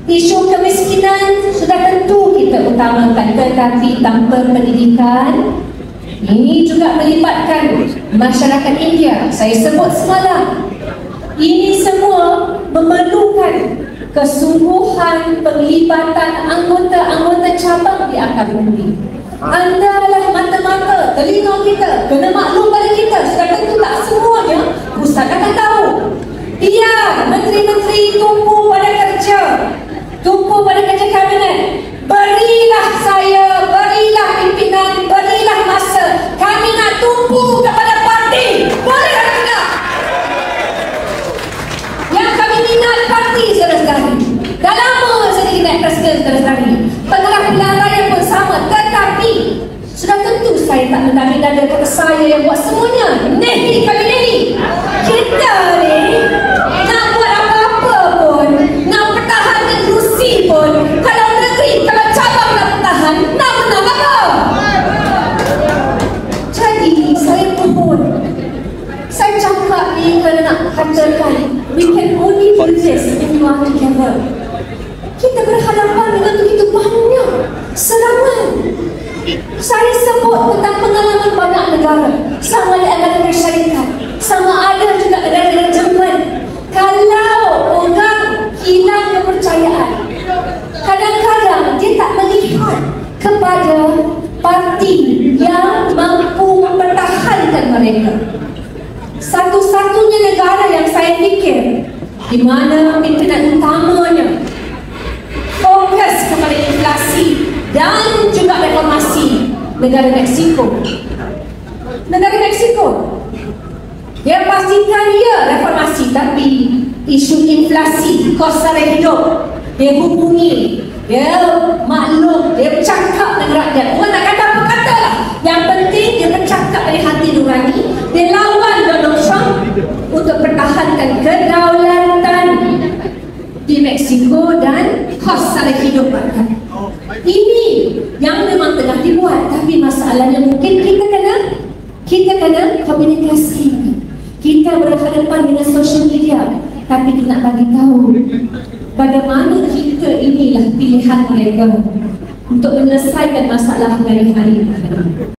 Isu kemiskinan sudah tentu kita utamakan, tetapi tanpa pendidikan ini juga melibatkan masyarakat India. Saya sebut semalam, ini semua memerlukan kesungguhan penglibatan anggota-anggota cabang di akar bumi. Anda lah mata-mata, telinga kita, kena maklum pada kita. Sudah tentu tak semuanya pusat akan tahu. Biar menteri-menteri tumpu pada kerja, tumpu pada kerja kabinet. Berilah saya, berilah pimpinan, berilah masa. Kami nak tumpu kepada parti. Boleh atau tidak? Yang kami minat parti, saudara-saudari. Dah lama saya naik presiden, saudara-saudari. Pengarah pilihan raya pun sama. Tetapi sudah tentu saya tak mengambil dada kata saya yang buat semuanya. Nehi kami nehi. Kita ni nak buat apa-apa pun, nak pertahankan kerusi pun, kalau negeri, kalau cabang nak pertahan, nak menang apa? Jadi saya mohon, saya cakap ni kerana nak katakan, we can only do this in one together. Kita berhadapan dengan begitu banyak serangan. Saya sebut tentang pengalaman banyak negara, sama ada Amerika Syarikat, sama ada juga negara-negara Jerman. Kalau orang hilang kepercayaan, kadang-kadang dia tak melihat kepada parti yang mampu mempertahankan mereka. Satu-satunya negara yang saya fikir di mana pimpinan utamanya fokus kepada inflasi dan juga reformasi, negara Meksiko. Negara Meksiko, dia pastikan ya reformasi, tapi isu inflasi, kos sara hidup, dia hubungi, dia maklum, dia bercakap dengan rakyat. Orang nak kata apa katalah, yang penting dia bercakap dari hati nurani. Dia lawan Donald Trump untuk pertahankan kedaulatan di Meksiko dan kos sara hidup rakyat. Ini yang memang tengah dibuat, tapi masalahnya mungkin kita kena komunikasi. Kita berhadapan dengan social media, tapi kita nak bagi tahu bagaimana kita inilah pilihan mereka untuk menyelesaikan masalah hari-hari.